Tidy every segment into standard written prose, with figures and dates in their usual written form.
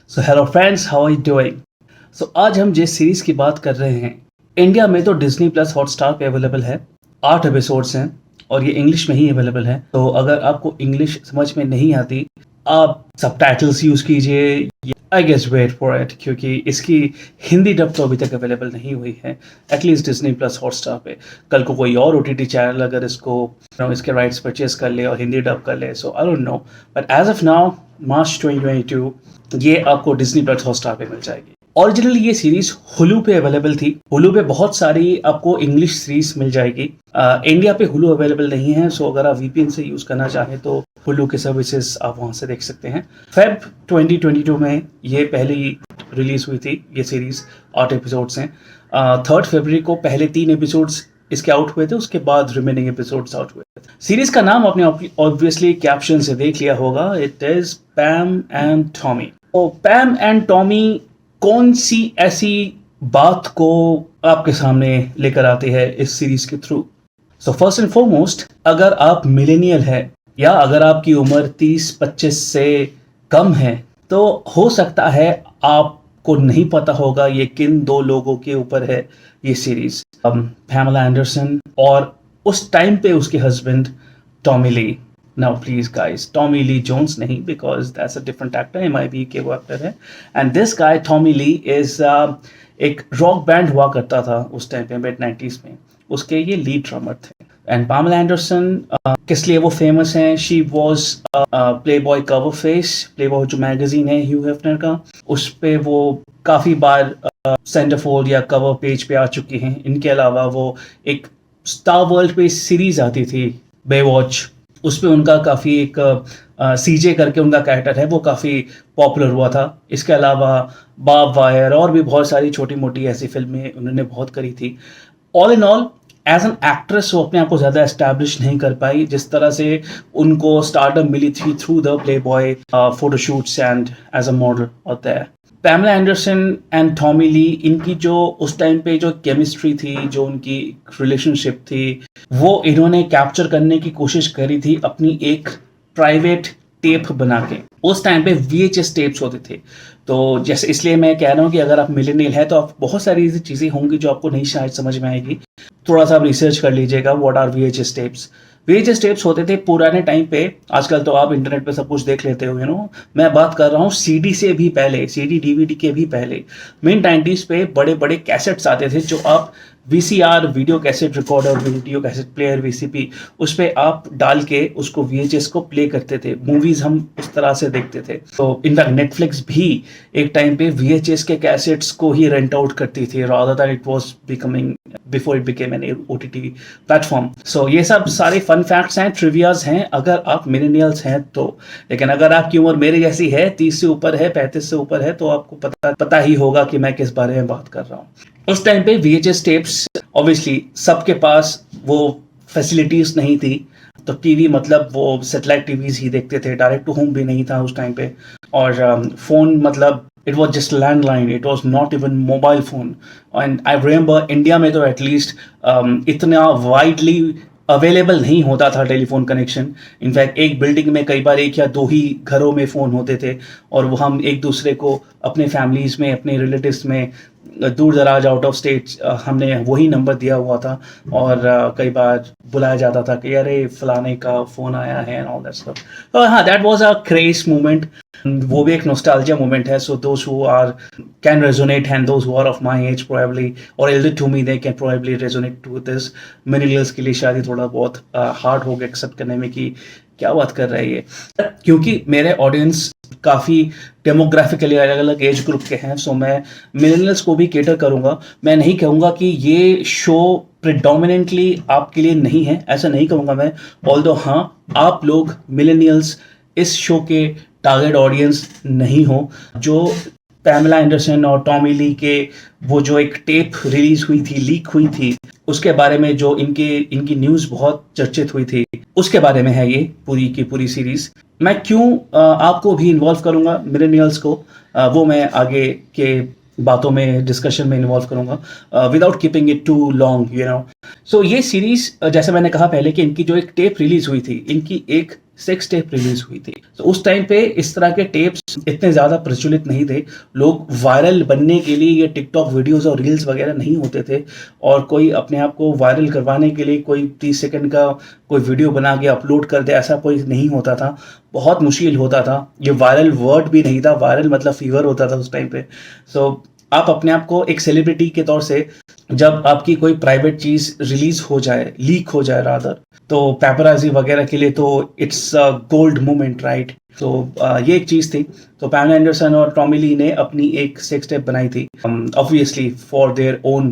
So hello friends, how are you doing? So आज हम जिस सीरीज़ की बात कर रहे हैं, इंडिया में तो डिज़नी प्लस हॉटस्टार पे अवेलेबल है। 8 एपिसोड्स हैं और ये इंग्लिश में ही अवेलेबल है। तो अगर आपको इंग्लिश समझ में नहीं आती, आप सबटाइटल्स यूज़ कीजिए। I guess wait for it, क्योंकि इसकी हिंदी डब तो अभी तक अवेलेबल नहीं हुई है, एटलीस्ट डिज़नी प्लस हॉटस्टार पे। कल को कोई और ओटीटी चैनल अगर इसके राइट्स परचेज कर ले और हिंदी डब कर ले, so I don't know, but as of now March 2022 ये आपको डिज्नी प्लस हॉटस्टार पे मिल जाएगी। ओरिजिनली ये सीरीज हुलू पे अवेलेबल थी। हुलू पे बहुत सारी आपको इंग्लिश सीरीज मिल जाएगी। इंडिया पे हुलू अवेलेबल नहीं है, सो अगर आप वीपीएन से यूज करना चाहें तो हुलू के सर्विसेज आप वहां से देख सकते हैं। फेब 2022 में ये पहली रिलीज हुई थी ये सीरीज। 8 एपिसोड्स हैं। 3 फरवरी को पहले 3 एपिसोड्स इसके आउट हुए थे, उसके बाद रिमेनिंग एपिसोड्स आउट हुए थे। सीरीज का नाम आपने ऑब्वियसली कैप्शन से देख लिया होगा, इट इज पैम एंड टॉमी। तो पैम एंड टॉमी कौन सी ऐसी बात को आपके सामने लेकर आते हैं इस सीरीज के through? So first and foremost, अगर आप मिलेनियल है या अगर आपकी उम्र 30-25 से कम है, तो हो सकता है आपको नहीं पता होगा ये किन दो लोगों के ऊपर है ये सीरीज। पैमेला एंडरसन और उस टाइम पे उसके husband Tommy Lee. Now please guys, Tommy Lee Jones नहीं, because that's a different actor, MIB के वो एक्टर है। And this guy Tommy Lee is एक रॉक बैंड हुआ करता था उस टाइम पे, मिड 90s में, उसके ये लीड ड्रमर थे। एंड पामेला एंडरसन किस लिए वो फेमस हैं? She was Playboy cover face. Playboy जो मैगजीन है ह्यू हेफनर का, उस पे वो काफ़ी बार सेंटरफोल्ड या कवर पेज पे आ चुकी हैं। इनके अलावा वो एक स्टार वर्ल्ड पे सीरीज आती थी बेवॉच, उस पर उनका काफ़ी एक सीजे करके उनका कैरेक्टर है, वो काफ़ी पॉपुलर हुआ था। इसके अलावा बाब वायर और भी बहुत सारी छोटी मोटी ऐसी फिल्में उन्होंने बहुत करी थी। All in all as an actress वो अपने आप को ज़्यादा एस्टैब्लिश नहीं कर पाई जिस तरह से उनको स्टारडम मिली थी through the Playboy photoshoots and as a model होता है। Pamela Anderson and Tommy Lee, इनकी जो उस टाइम पे जो केमिस्ट्री थी, जो उनकी रिलेशनशिप थी, वो इन्होंने कैप्चर करने की कोशिश करी थी अपनी एक प्राइवेट टेप बना के। उस टाइम पे VHS टेप्स होते थे। तो जैसे इसलिए मैं कह रहा हूँ कि अगर आप मिलेनियल है तो आप बहुत सारी ऐसी चीज़ें होंगी जो आपको नहीं शायद समझ में आएगी। थोड़ा सा आप रिसर्च कर लीजिएगा, what are VHS tapes. VHS tapes होते थे पुराने टाइम पे। आजकल तो आप इंटरनेट पे सब कुछ देख लेते हो, मैं बात कर रहा हूँ CD से भी पहले, CD DVD के भी पहले। मिड 90s पे बड़े बड़े कैसेट्स आते थे जो आप VCR video cassette recorder, video cassette player, VCP, उस पर आप डाल के उसको VHS को प्ले करते थे। मूवीज हम उस तरह से देखते थे। तो इनफैक्ट नेटफ्लिक्स भी एक टाइम पे VHS के कैसेट्स को ही रेंट आउट करती थी, rather that it was becoming before it became an OTT platform. So ये सब सारे फन फैक्ट्स हैं, ट्रिवियाज हैं अगर आप मिलेनियल्स हैं तो। लेकिन अगर आपकी उम्र मेरे जैसी है, 30 से ऊपर है, 35 से ऊपर है, तो आपको पता ही होगा कि मैं किस बारे में बात कर रहा हूँ। उस टाइम पे VHS टेप्स ऑब्वियसली सबके पास वो फैसिलिटीज नहीं थी, तो टीवी मतलब वो सेटेलाइट टीवीज ही देखते थे, डायरेक्ट टू होम भी नहीं था उस टाइम पे। और फोन मतलब it was just landline, it was not even mobile phone. And I remember India में तो एटलीस्ट इतना वाइडली अवेलेबल नहीं होता था टेलीफोन कनेक्शन। इनफैक्ट एक बिल्डिंग में कई बार 1 या 2 ही घरों में फ़ोन होते थे, और वो हम एक दूसरे को अपने फैमिलीज़ में, अपने रिलेटिव्स में, दूर दराज आउट ऑफ स्टेट हमने वही नंबर दिया हुआ था। और कई बार बुलाया जाता था कि अरे फलाने का फ़ोन आया है एंड ऑल दैट स्टफ। तो हाँ, that was a craze moment. वो भी एक नॉस्टैल्जिया मोमेंट है। So those who are can resonate and those who are of my age probably or elder to me, they can probably resonate to this. Millennials के लिए शायद ही थोड़ा बहुत hard होगा एक्सेप्ट करने में कि क्या बात कर रहा है ये, क्योंकि मेरे ऑडियंस काफ़ी डेमोग्राफिकली अलग अलग एज ग्रुप के हैं। सो मैं मिलेनियल्स को भी केटर करूँगा। मैं नहीं कहूँगा कि ये शो प्रिडोमिनेंटली आपके लिए नहीं है, ऐसा नहीं कहूँगा मैं। ऑल्दो हाँ, आप लोग मिलेनियल्स इस शो के टारगेट ऑडियंस नहीं हो। जो पैमेला एंडरसन और टॉमी ली के वो जो एक टेप रिलीज हुई थी, लीक हुई थी, उसके बारे में जो इनकी न्यूज़ बहुत चर्चित हुई थी, उसके बारे में है ये पूरी की पूरी सीरीज। मैं क्यों आपको भी इन्वॉल्व करूंगा, मिलेनियल्स को, वो मैं आगे के बातों में, डिस्कशन में इन्वॉल्व करूंगा without keeping it too long, so ये सीरीज, जैसे मैंने कहा पहले कि इनकी जो एक टेप रिलीज हुई थी, इनकी एक सेक्स टेप रिलीज हुई थी। तो उस टाइम पे इस तरह के टेप्स इतने ज़्यादा प्रचलित नहीं थे। लोग वायरल बनने के लिए ये टिकटॉक वीडियोज़ और रील्स वगैरह नहीं होते थे, और कोई अपने आप को वायरल करवाने के लिए कोई 30 सेकंड का कोई वीडियो बना के अपलोड कर दे, ऐसा कोई नहीं होता था। बहुत मुश्किल होता था। ये वायरल वर्ड भी नहीं था, वायरल मतलब फीवर होता था उस टाइम पे। सो आप अपने आप को एक सेलिब्रिटी के तौर से, जब आपकी कोई प्राइवेट चीज़ रिलीज़ हो जाए, लीक हो जाए रादर, तो पेपराज़ी वगैरह के लिए तो it's a gold moment, right? तो ये एक चीज़ थी। तो पैमला एंडरसन और टॉमी ली ने अपनी एक सेक्स टेप बनाई थी, obviously for their own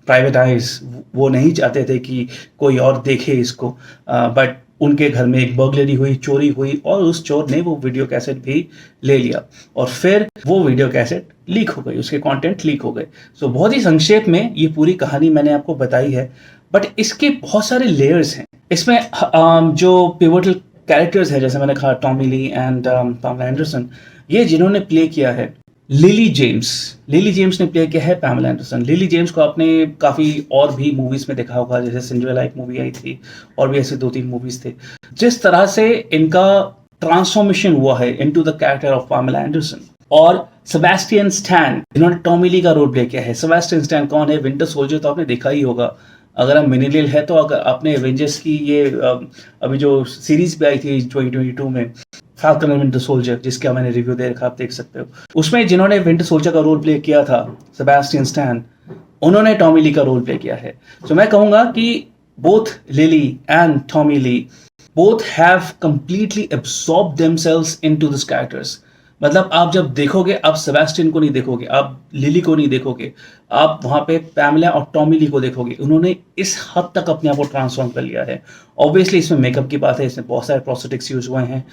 private eyes. वो नहीं चाहते थे कि कोई और देखे इसको, बट उनके घर में एक बर्गलरी हुई, चोरी हुई, और उस चोर ने वो वीडियो कैसेट भी ले लिया, और फिर वो वीडियो कैसेट लीक हो गई, उसके कंटेंट लीक हो गए। सो बहुत ही संक्षेप में ये पूरी कहानी मैंने आपको बताई है, बट इसके बहुत सारे लेयर्स हैं। इसमें जो पिवोटल कैरेक्टर्स हैं, जैसे मैंने कहा टॉमी ली एंड पैमला एंडरसन, ये जिन्होंने प्ले किया है, लिली जेम्स ने प्ले किया है पैमला एंडरसन। लिली जेम्स को आपने काफ़ी और भी मूवीज़ में देखा होगा, जैसे सिंड्रेला एक मूवी आई थी, और भी ऐसे 2-3 मूवीज़ थे। जिस तरह से इनका ट्रांसफॉर्मेशन हुआ है into the character of Pamela Anderson. और सेबेस्टियन स्टैन, जिन्होंने टॉमी ली का रोल प्ले किया है। सेबेस्टियन स्टैन कौन है? विंटर सोल्जर तो आपने देखा ही होगा। अगर आप मिनिलियल है तो अगर आपने एवेंजर्स की ये अभी जो सीरीज भी आई थी 2022 में, फाल्कन एंड विंटर सोल्जर, जिसका मैंने रिव्यू दे रखा, आप देख सकते हो। उसमें जिन्होंने विंटर सोल्जर का रोल प्ले किया था, सेबेस्टियन स्टैन, उन्होंने टॉमी ली का रोल प्ले किया है। तो मैं कहूँगा कि both Lily and Tommy Lee both have completely absorbed themselves into these characters। मतलब आप जब देखोगे, आप सेबेस्टियन को नहीं देखोगे, आप लिली को नहीं देखोगे, आप वहाँ पे पैमला और टॉमी ली को देखोगे। उन्होंने इस हद तक अपने आप को ट्रांसफॉर्म कर लिया है। ऑब्वियसली इसमें मेकअप की बात है, इसमें बहुत सारे प्रोस्थेटिक्स यूज हुए हैं,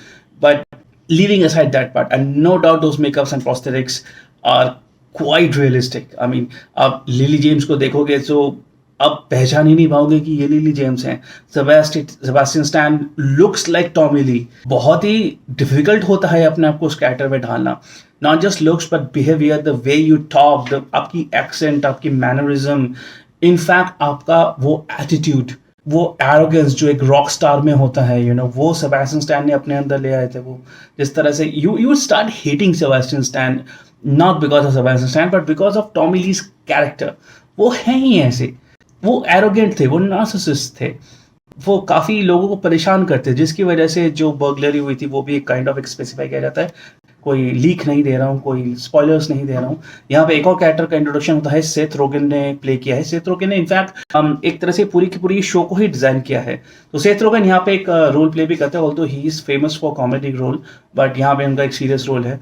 but leaving aside that part, and no doubt those makeups and prosthetics are quite realistic। I mean, आप लिली जेम्स को देखोगे तो आप पहचान ही नहीं पाओगे कि ये लिली जेम्स हैं। Sebastian Stan looks like Tommy Lee. बहुत ही डिफिकल्ट होता है अपने आप को उस कैरेक्टर में ढालना। Not just looks but behaviour, the way you talk, आपकी एक्सेंट, आपकी मैनरिज्म, इनफैक्ट आपका वो एटीट्यूड, वो एरोगेंस जो एक रॉक स्टार में होता है, वो सेबेस्टियन स्टैन ने अपने अंदर ले आए थे। वो जिस तरह से you start hating Sebastian stand, not because of Sebastian stand but because of Tommy lease character. वो हैं ही ऐसे, वो एरोगेंट थे, वो नार्सिसिस्ट थे, वो काफ़ी लोगों को परेशान करते, जिसकी वजह से जो बर्गलरी हुई थी वो भी एक काइंड ऑफ एक स्पेसिफाई किया जाता है। कोई लीक नहीं दे रहा हूँ, कोई स्पॉयलर्स नहीं दे रहा हूँ। यहाँ पे एक और कैरेक्टर का इंट्रोडक्शन होता है, सेथ रोगन ने प्ले किया है। सेथ रोगन ने इनफैक्ट एक तरह से पूरी की पूरी शो को ही डिज़ाइन किया है। तो सेथ रोगन यहाँ पे एक रोल प्ले भी करते हैं, although he is famous for comedy role, but यहाँ पे उनका एक सीरियस रोल है।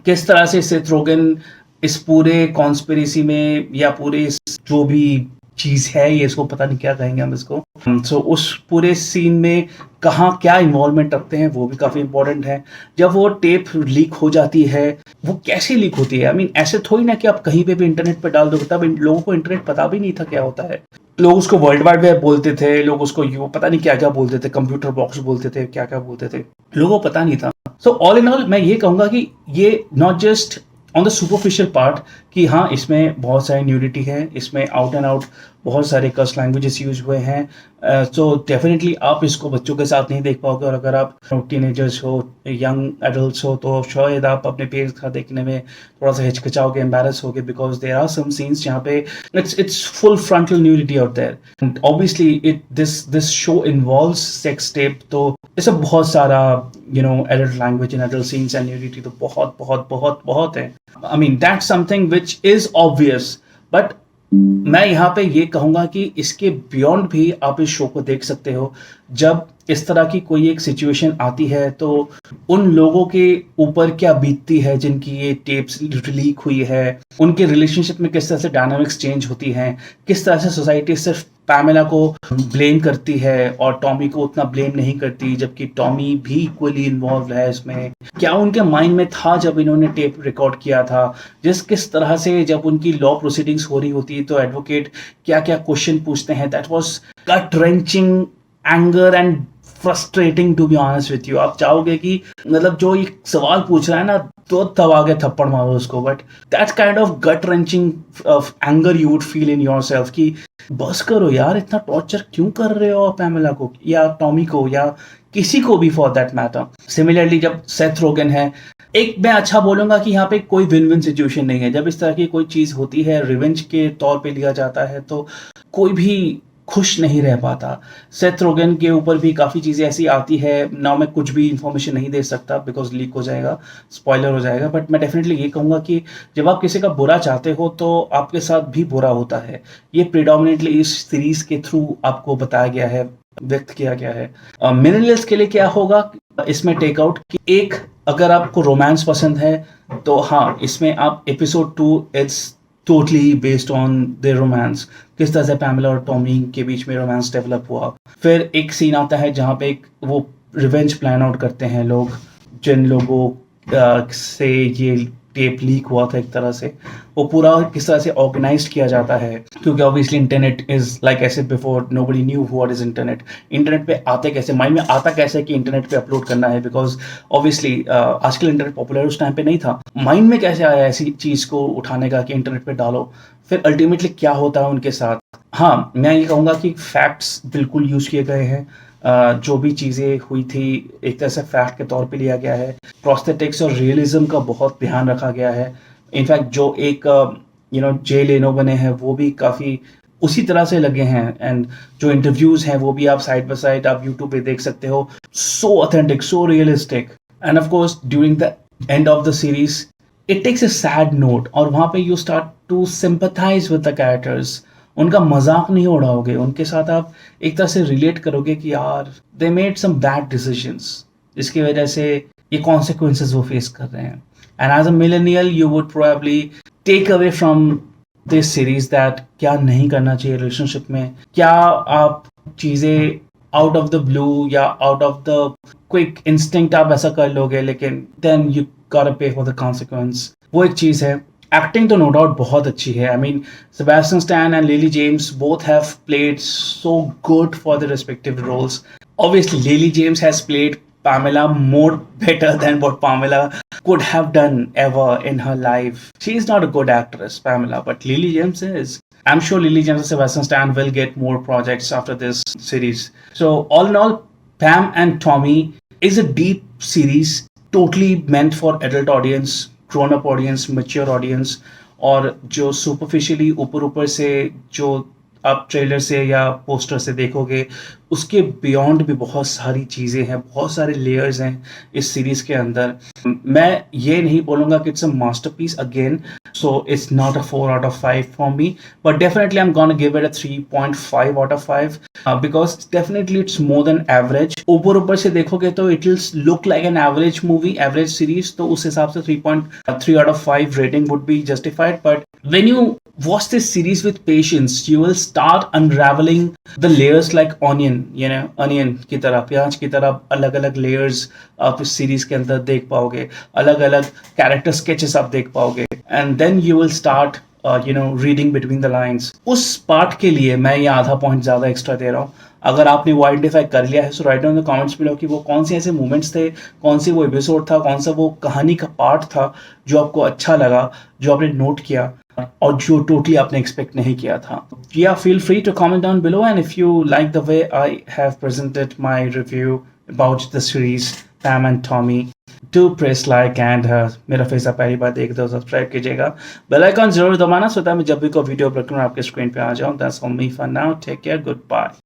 किस तरह से सेथ रोगन इस पूरे कॉन्स्पिरेसी में, या पूरे इस जो भी चीज़ है, ये इसको पता नहीं क्या कहेंगे हम इसको, सो उस पूरे सीन में कहाँ क्या इन्वॉल्वमेंट रखते हैं, वो भी काफ़ी इंपॉर्टेंट है। जब वो टेप लीक हो जाती है, वो कैसे लीक होती है? आई मीन ऐसे थोड़ी ना कि आप कहीं पे भी इंटरनेट पे डाल दो, तब लोगों को इंटरनेट पता भी नहीं था क्या होता है। लोग उसको वर्ल्ड वाइड वेब बोलते थे, लोग उसको यू पता नहीं क्या क्या बोलते थे, कंप्यूटर बॉक्स बोलते थे, क्या क्या बोलते थे, लोगों को पता नहीं था। सो ऑल इन ऑल मैं ये कहूँगा कि ये not just on the superficial part कि हाँ इसमें बहुत सारी न्यूडिटी है, इसमें आउट एंड आउट बहुत सारे कर्स लैंग्वेजेस यूज हुए हैं। तो डेफिनेटली आप इसको बच्चों के साथ नहीं देख पाओगे, और अगर आप टीनेजर्स हो, यंग एडल्ट्स हो, तो शायद आप अपने पेरेंट्स के साथ देखने में थोड़ा सा हिचकिचाओगे, एम्बैरस होगे, because there are some scenes जहाँ पे it's full frontal nudity out there, and obviously this show involves sex tape. तो इससे बहुत सारा adult language and adult scenes and nudity तो बहुत बहुत बहुत बहुत है। I mean that's something which is obvious, but मैं यहाँ पे ये कहूँगा कि इसके बियॉन्ड भी आप इस शो को देख सकते हो। जब इस तरह की कोई एक सिचुएशन आती है तो उन लोगों के ऊपर क्या बीतती है जिनकी ये टेप्स लीक हुई है, उनके रिलेशनशिप में किस तरह से डायनामिक्स चेंज होती हैं, किस तरह से सोसाइटी सिर्फ पैमेला को ब्लेम करती है और टॉमी को उतना ब्लेम नहीं करती, जबकि टॉमी भी इक्वली इन्वॉल्व है इसमें। क्या उनके माइंड में था जब इन्होंने टेप रिकॉर्ड किया था, किस तरह से जब उनकी लॉ प्रोसीडिंग्स हो रही होती है तो एडवोकेट क्या क्या क्वेश्चन पूछते हैं। That was gut wrenching anger and frustrating to be honest with you. आप चाहोगे कि मतलब जो ये सवाल पूछ रहा है ना, तो तब आगे थप्पड़ मारो उसको, but that kind of gut wrenching anger you would feel in your self कि बस करो यार, इतना टॉर्चर क्यों कर रहे हो पैमेला को या टॉमी को, या किसी को भी फॉर दैट मैटर। सिमिलरली जब सेथ रोगन है, एक मैं अच्छा बोलूंगा कि यहाँ पे कोई विन विन सिचुएशन नहीं है। जब इस तरह की कोई चीज होती है, रिवेंज के तौर पे लिया जाता है, तो कोई भी खुश नहीं रह पाता। सेथ रोगन के ऊपर भी काफ़ी चीज़ें ऐसी आती है ना, मैं कुछ भी इंफॉर्मेशन नहीं दे सकता बिकॉज लीक हो जाएगा, स्पॉइलर हो जाएगा, बट मैं डेफिनेटली ये कहूँगा कि जब आप किसी का बुरा चाहते हो तो आपके साथ भी बुरा होता है। ये प्रिडोमिनेटली इस सीरीज के थ्रू आपको बताया गया है, व्यक्त किया गया है। मिलेनियल्स के लिए क्या होगा इसमें टेकआउट कि एक, अगर आपको रोमांस पसंद है तो हाँ, इसमें आप episode 2 it's totally based on the romance, किस तरह से पैमेला और टॉमी के बीच में रोमांस डेवलप हुआ। फिर एक सीन आता है जहाँ पे एक वो रिवेंज प्लान आउट करते हैं लोग, जिन लोगों से ये टेप लीक हुआ था एक तरह से, वो पूरा किस तरह से ऑर्गेनाइज किया जाता है। क्योंकि obviously internet is like I said before, nobody knew what is internet. Internet पे आते कैसे, माइंड में आता कैसे कि इंटरनेट पे अपलोड करना है, बिकॉज ऑब्वियसली आजकल इंटरनेट पॉपुलर उस टाइम पे नहीं था। माइंड में कैसे आया ऐसी चीज़ को उठाने का कि इंटरनेट पे डालो, फिर अल्टीमेटली क्या होता है उनके साथ। हाँ, मैं ये कहूँगा कि फैक्ट्स बिल्कुल यूज़ किए गए हैं। जो भी चीज़ें हुई थी एक तरह से फैक्ट के तौर पे लिया गया है। प्रोस्थेटिक्स और रियलिज्म का बहुत ध्यान रखा गया है। इनफैक्ट जो एक जे लेनो बने हैं वो भी काफ़ी उसी तरह से लगे हैं, एंड जो इंटरव्यूज़ हैं वो भी आप साइड बाय साइड आप यूट्यूब पे देख सकते हो। So authentic, so realistic, and of course during the end of the series it takes a sad note, और वहाँ पे you start to sympathise with the characters. उनका मजाक नहीं उड़ाओगे, उनके साथ आप एक तरह से रिलेट करोगे कि यार they made some bad decisions, जिसकी वजह से ये कॉन्सिक्वेंसेस वो फेस कर रहे हैं। And as a millennial you would probably take away from this series that क्या नहीं करना चाहिए रिलेशनशिप में, क्या आप चीज़ें आउट ऑफ द ब्लू या out of the quick instinct आप ऐसा कर लोगे, लेकिन then you got pay for the consequence. वो एक चीज़ है। एक्टिंग तो नो डाउट बहुत अच्छी है। I mean Sebastian Stan and Lily James both have played so good for the respective roles. Obviously, Lily James has played Pamela more better than what Pamela could have done ever in her life. She is not a good actress, Pamela, but Lily James is. I'm sure Lily James and Sebastian Stan will get more projects after this series. So, all in all, Pam and Tommy is a deep series, totally meant for adult audience, grown-up audience, mature audience, और जो superficially ऊपर ऊपर से जो आप trailer से या poster से देखोगे, उसके बियॉन्ड भी बहुत सारी चीज़ें हैं, बहुत सारे लेयर्स हैं इस सीरीज़ के अंदर। मैं ये नहीं बोलूँगा कि it's a masterpiece again, so it's not a 4 out of 5 for me, but definitely I am gonna give it a 3.5 out of 5 because definitely it's more than average. ऊपर से देखोगे तो it will look like an average movie, average series, तो उस हिसाब से 3.3 out of 5 rating would be justified. But when you watch this series with patience, you will start unraveling the layers like onion, you know, onion की तरह, प्याज की तरह अलग अलग layers आप इस सीरीज के अंदर देख पाओगे, अलग अलग कैरेक्टर स्केचेस आप देख पाओगे, and then you will start reading between the lines. उस पार्ट के लिए मैं ये आधा पॉइंट ज़्यादा एक्स्ट्रा दे रहा हूँ। अगर आपने वो आइडेंटिफाई कर लिया है so write down in the comments below कि वो कौन से ऐसे मोमेंट्स थे, कौन सी वो एपिसोड था, कौन सा वो कहानी का पार्ट था जो आपको अच्छा लगा, जो आपने नोट किया और जो टोटली आपने एक्सपेक्ट नहीं किया था। या feel free to comment down below, and if you like the way I have presented my review about the series Pam and Tommy, do press like and मेरा फेस आप पहली बार देख दो सब्सक्राइब कीजिएगा, बेल आइकॉन जरूर दबाना so that मैं जब भी कोई वीडियो अपलोड करूँ आपके स्क्रीन पे आ जाऊँ। That's all me for now, take care, good bye.